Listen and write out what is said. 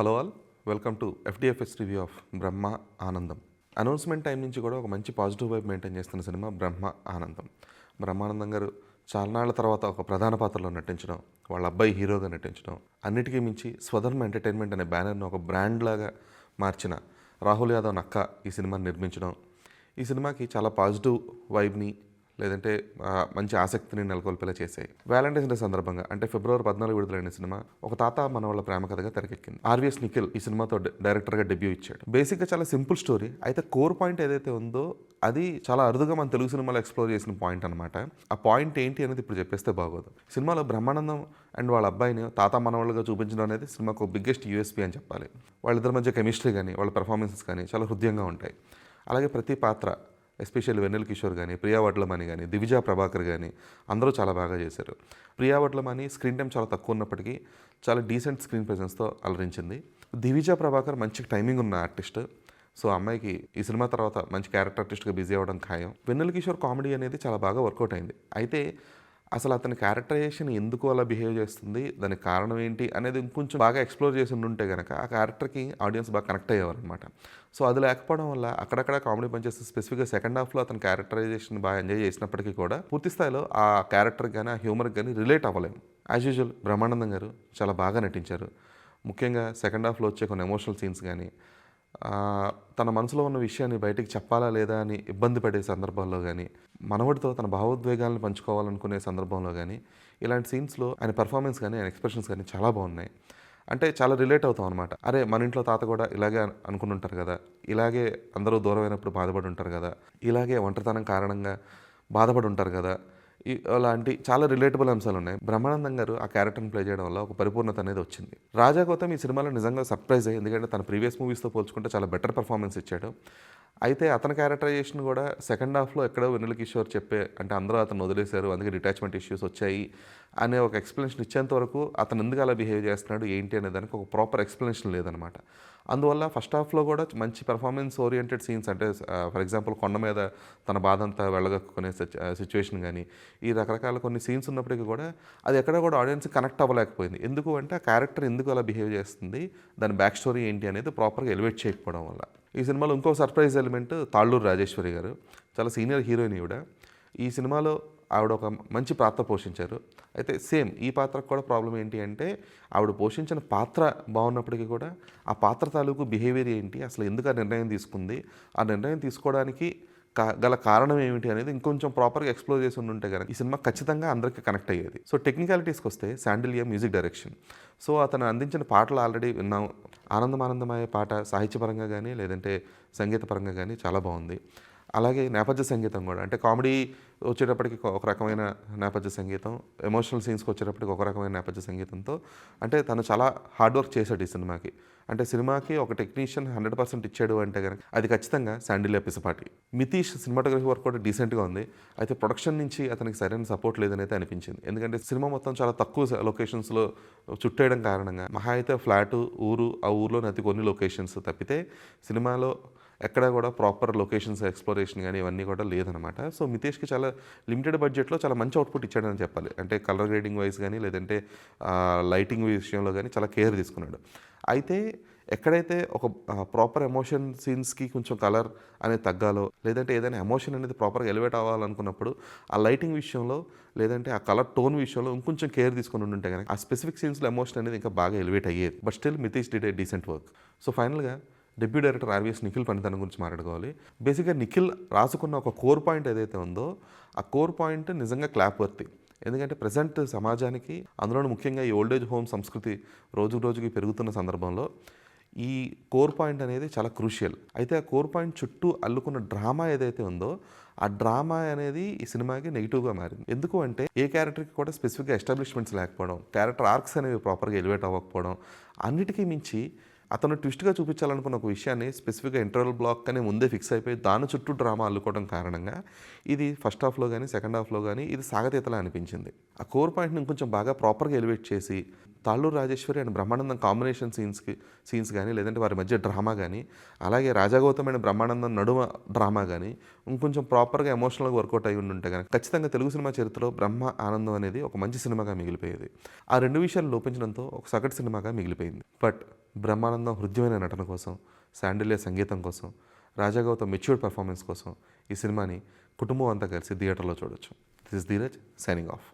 Hello all, welcome to FDFS review of Brahma Anandam. Announcement time నుంచి కూడా ఒక మంచి పాజిటివ్ వైబ్ మెయింటైన్ చేస్తున్న సినిమా బ్రహ్మ ఆనందం. బ్రహ్మానందం గారు చాలా నాళ్ల తర్వాత ఒక ప్రధాన పాత్రలో నటించడం, వాళ్ళ అబ్బాయి హీరోగా నటించడం, అన్నిటికీ మించి స్వధర్మ ఎంటర్టైన్మెంట్ అనే బ్యానర్ను ఒక బ్రాండ్ లాగా మార్చిన రాహుల్ యాదవ్ నక్క ఈ సినిమాని నిర్మించడం, ఈ సినిమాకి చాలా పాజిటివ్ వైబ్ని లేదంటే మంచి ఆసక్తిని నెలకొల్పేలా చేశాయి. వ్యాలంటైన్స్ డే సందర్భంగా అంటే ఫిబ్రవరి 14 విడుదలైన సినిమా ఒక తాత మనవాళ్ళ ప్రేమ కథగా తెరకెక్కింది. ఆర్వీఎస్ నిఖిల్ ఈ సినిమాతో డైరెక్టర్గా డెబ్యూ ఇచ్చాడు. బేసిక్గా చాలా సింపుల్ స్టోరీ, అయితే కోర్ పాయింట్ ఏదైతే ఉందో అది చాలా అరుదుగా మన తెలుగు సినిమాలో ఎక్స్ప్లోర్ చేసిన పాయింట్ అనమాట. ఆ పాయింట్ ఏంటి అనేది ఇప్పుడు చెప్పేస్తే బాగోదు. సినిమాలో బ్రహ్మానందం అండ్ వాళ్ళ అబ్బాయిని తాత మనవాళ్ళుగా చూపించడం అనేది సినిమాకు బిగ్గెస్ట్ యూఎస్పీ అని చెప్పాలి. వాళ్ళిద్దరి మధ్య కెమిస్ట్రీ కానీ వాళ్ళ పెర్ఫార్మెన్సెస్ కానీ చాలా హృదయంగా ఉంటాయి. అలాగే ప్రతి పాత్ర, ఎస్పెషల్లీ వెన్నెల కిషోర్ కానీ, ప్రియా వడ్లమాని కానీ, దివిజా ప్రభాకర్ కానీ అందరూ చాలా బాగా చేశారు. ప్రియా వడ్లమాని స్క్రీన్ టైం చాలా తక్కువ ఉన్నప్పటికీ చాలా డీసెంట్ స్క్రీన్ ప్రెజెన్స్తో అలరించింది. దివిజా ప్రభాకర్ మంచి టైమింగ్ ఉన్న ఆర్టిస్ట్. సో అమ్మాయికి ఈ సినిమా తర్వాత మంచి క్యారెక్టర్ ఆర్టిస్ట్గా బిజీ అవ్వడం ఖాయం. వెన్నెల కిషోర్ కామెడీ అనేది చాలా బాగా వర్కౌట్ అయింది. అయితే అసలు అతని క్యారెక్టరైజేషన్ ఎందుకు అలా బిహేవ్ చేస్తుంది, దానికి కారణం ఏంటి అనేది ఇంకొంచెం బాగా ఎక్స్ప్లోర్ చేసి ఉంటే కనుక ఆ క్యారెక్టర్కి ఆడియన్స్ బాగా కనెక్ట్ అయ్యేవారు అనమాట. సో అది లేకపోవడం వల్ల అక్కడక్కడ కామెడీ పనిచేస్తే స్పెసిఫిక్గా సెకండ్ హాఫ్లో అతని క్యారెక్టరైజేషన్ బాగా ఎంజాయ్ చేసినప్పటికీ కూడా పూర్తి స్థాయిలో ఆ క్యారెక్టర్కి కానీ ఆ హ్యూమర్కి కానీ రిలేట్ అవ్వలేము. యాజ్ యూజువల్ బ్రహ్మానందం గారు చాలా బాగా నటించారు. ముఖ్యంగా సెకండ్ హాఫ్లో వచ్చే కొన్ని ఎమోషనల్ సీన్స్ కానీ, తన మనసులో ఉన్న విషయాన్ని బయటికి చెప్పాలా లేదా అని ఇబ్బంది పడే సందర్భాల్లో కానీ, మనవడితో తన భావోద్వేగాలను పంచుకోవాలనుకునే సందర్భంలో కానీ, ఇలాంటి సీన్స్లో ఆయన పెర్ఫార్మెన్స్ కానీ ఆయన ఎక్స్ప్రెషన్స్ కానీ చాలా బాగున్నాయి. అంటే చాలా రిలేట్ అవుతాం అనమాట. అరే మన ఇంట్లో తాత కూడా ఇలాగే అనుకుని ఉంటారు కదా, ఇలాగే అందరూ దూరమైనప్పుడు బాధపడి ఉంటారు కదా, ఇలాగే ఒంటరితనం కారణంగా బాధపడి ఉంటారు కదా, అలాంటి చాలా రిలేటబుల్ అంశాలు ఉన్నాయి. బ్రహ్మానందం గారు ఆ క్యారెక్టర్ని ప్లే చేయడం వల్ల ఒక పరిపూర్ణత అనేది వచ్చింది. రాజా గౌతమ్ ఈ సినిమాలో నిజంగా సర్ప్రైజ్ అయ్యి, ఎందుకంటే తన ప్రీవియస్ మూవీస్తో పోల్చుకుంటే చాలా బెటర్ పర్ఫార్మెన్స్ ఇచ్చాడు. అయితే అతని క్యారెక్టరైజేషన్ కూడా సెకండ్ హాఫ్లో ఎక్కడో వెన్నెల కిషోర్ చెప్పే, అంటే అందరూ అతను వదిలేశారు అందుకే డిటాచ్మెంట్ ఇష్యూస్ వచ్చాయి అనే ఒక ఎక్స్ప్లెనేషన్ ఇచ్చేంత వరకు అతను ఎందుకు అలా బిహేవ్ చేస్తున్నాడు ఏంటి అనే దానికి ఒక ప్రాపర్ ఎక్స్ప్లెనేషన్ లేదనమాట. అందువల్ల ఫస్ట్ హాఫ్లో కూడా మంచి పెర్ఫార్మెన్స్ ఓరియంటెడ్ సీన్స్, అంటే ఫర్ ఎగ్జాంపుల్ కొండ మీద తన బాధ అంతా వెళ్ళగక్కునే సిచ్యువేషన్ కానీ, ఈ రకరకాల కొన్ని సీన్స్ ఉన్నప్పటికీ కూడా అది ఎక్కడ కూడా ఆడియన్స్ కనెక్ట్ అవ్వలేకపోయింది. ఎందుకు అంటే ఆ క్యారెక్టర్ ఎందుకు అలా బిహేవ్ చేస్తుంది, దాని బ్యాక్ స్టోరీ ఏంటి అనేది ప్రాపర్గా ఎలివేట్ చేయకపోవడం వల్ల. ఈ సినిమాలో ఇంకో సర్ప్రైజ్ ఎలిమెంట్ తాళ్ళూరు రాజేశ్వరి గారు, చాలా సీనియర్ హీరోయిన్ ఈవిడ. ఈ సినిమాలో ఆవిడ ఒక మంచి పాత్ర పోషించారు. అయితే సేమ్ ఈ పాత్రకు కూడా ప్రాబ్లం ఏంటి అంటే, ఆవిడ పోషించిన పాత్ర బాగున్నప్పటికీ కూడా ఆ పాత్ర తాలూకు బిహేవియర్ ఏంటి, అసలు ఎందుకు ఆ నిర్ణయం తీసుకుంది, ఆ నిర్ణయం తీసుకోవడానికి గల కారణం ఏమిటి అనేది ఇంకొంచెం ప్రాపర్గా ఎక్స్ప్లోర్ చేసి ఉంటే కనుక ఈ సినిమా ఖచ్చితంగా అందరికీ కనెక్ట్ అయ్యేది. సో టెక్నికాలిటీస్కి వస్తే శాండిలియా మ్యూజిక్ డైరెక్షన్. సో అతను అందించిన పాటలు ఆల్రెడీ విన్నాం. ఆనందమానందమయ్యే పాట సాహిత్యపరంగా కానీ లేదంటే సంగీతపరంగా కానీ చాలా బాగుంది. అలాగే నేపథ్య సంగీతం కూడా, అంటే కామెడీ వచ్చేటప్పటికి ఒక రకమైన నేపథ్య సంగీతం, ఎమోషనల్ సీన్స్కి వచ్చేటప్పటికి ఒక రకమైన నేపథ్య సంగీతంతో, అంటే తను చాలా హార్డ్ వర్క్ చేశాడు ఈ సినిమాకి. అంటే సినిమాకి ఒక టెక్నీషియన్ 100% ఇచ్చాడు అంటే కనుక అది ఖచ్చితంగా శాండిలియా పిసపాటి. మితీష్ సినిమాటోగ్రఫీ వర్క్ కూడా డీసెంట్గా ఉంది. అయితే ప్రొడక్షన్ నుంచి అతనికి సరైన సపోర్ట్ లేదనైతే అనిపించింది. ఎందుకంటే సినిమా మొత్తం చాలా తక్కువ లొకేషన్స్లో చుట్టేయడం కారణంగా మహా అయితే ఫ్లాటు, ఊరు, ఆ ఊర్లోని అతి కొన్ని లొకేషన్స్ తప్పితే సినిమాలో ఎక్కడ కూడా ప్రాపర్ లొకేషన్స్ ఎక్స్ప్లోరేషన్ కానీ ఇవన్నీ కూడా లేదనమాట. సో మితేష్కి చాలా లిమిటెడ్ బడ్జెట్లో చాలా మంచి అవుట్పుట్ ఇచ్చాడని చెప్పాలి. అంటే కలర్ గ్రేడింగ్ వైజ్ కానీ లేదంటే లైటింగ్ విషయంలో కానీ చాలా కేర్ తీసుకున్నాడు. అయితే ఎక్కడైతే ఒక ప్రాపర్ ఎమోషన్ సీన్స్కి కొంచెం కలర్ అనేది తగ్గాలో, లేదంటే ఏదైనా ఎమోషన్ అనేది ప్రాపర్గా ఎలివేట్ అవ్వాలనుకున్నప్పుడు ఆ లైటింగ్ విషయంలో లేదంటే ఆ కలర్ టోన్ విషయంలో ఇంకొంచెం కేర్ తీసుకుని ఉంటే కనుక ఆ స్పెసిఫిక్ సీన్స్లో ఎమోషన్ అనేది ఇంకా బాగా ఎలివేట్ అయ్యేది. But still Mitheesh did a decent work. So ఫైనల్గా డెబ్యూ డైరెక్టర్ ఆర్వీఎస్ నిఖిల్ పనితనం గురించి మాట్లాడుకోవాలి. బేసిక్గా నిఖిల్ రాసుకున్న ఒక కోర్ పాయింట్ ఏదైతే ఉందో ఆ కోర్ పాయింట్ నిజంగా క్లాప్ వర్తి. ఎందుకంటే ప్రజెంట్ సమాజానికి, అందులోనూ ముఖ్యంగా ఈ ఓల్డేజ్ హోమ్ సంస్కృతి రోజు రోజుకి పెరుగుతున్న సందర్భంలో ఈ కోర్ పాయింట్ అనేది చాలా క్రూషియల్. అయితే ఆ కోర్ పాయింట్ చుట్టూ అల్లుకున్న డ్రామా ఏదైతే ఉందో ఆ డ్రామా అనేది ఈ సినిమాకి నెగిటివ్గా మారింది. ఎందుకు అంటే ఏ క్యారెక్టర్కి కూడా స్పెసిఫిక్గా ఎస్టాబ్లిష్మెంట్స్ లేకపోవడం, క్యారెక్టర్ ఆర్క్స్ అనేవి ప్రాపర్గా ఎలివేట్ అవ్వకపోవడం, అన్నిటికీ మించి అతను ట్విస్ట్గా చూపించాలనుకున్న ఒక విషయాన్ని స్పెసిఫిక్గా ఇంటర్వల్ బ్లాక్ అని ముందే ఫిక్స్ అయిపోయి దాని చుట్టూ డ్రామా అల్లుకోవడం కారణంగా ఇది ఫస్ట్ హాఫ్లో కానీ సెకండ్ హాఫ్లో కానీ ఇది సాగతీతలా అనిపించింది. ఆ కోర్ పాయింట్ని ఇంకొంచెం బాగా ప్రాపర్గా ఎలివేట్ చేసి Talluru Rajeshwari and Brahmanandam combination scenes కానీ లేదంటే వారి మధ్య డ్రామా కానీ, అలాగే రాజాగౌతమైన బ్రహ్మానందం నడుమ డ్రామా కానీ ఇంకొంచెం ప్రాపర్గా ఎమోషనల్గా వర్కౌట్ అయి ఉంటే కనుక ఖచ్చితంగా తెలుగు సినిమా చరిత్రలో బ్రహ్మ ఆనందం అనేది ఒక మంచి సినిమాగా మిగిలిపోయేది. ఆ రెండు విషయాలు లోపించడంతో ఒక సగటు సినిమాగా మిగిలిపోయింది. బట్ బ్రహ్మానందం హృద్యమైన నటన కోసం, శాండిల్య సంగీతం కోసం, రాజా గౌతమ్ మెచ్యూర్డ్ పర్ఫార్మెన్స్ కోసం ఈ సినిమాని కుటుంబం అంతా కలిసి థియేటర్లో చూడొచ్చు. This is Dheeraj signing off.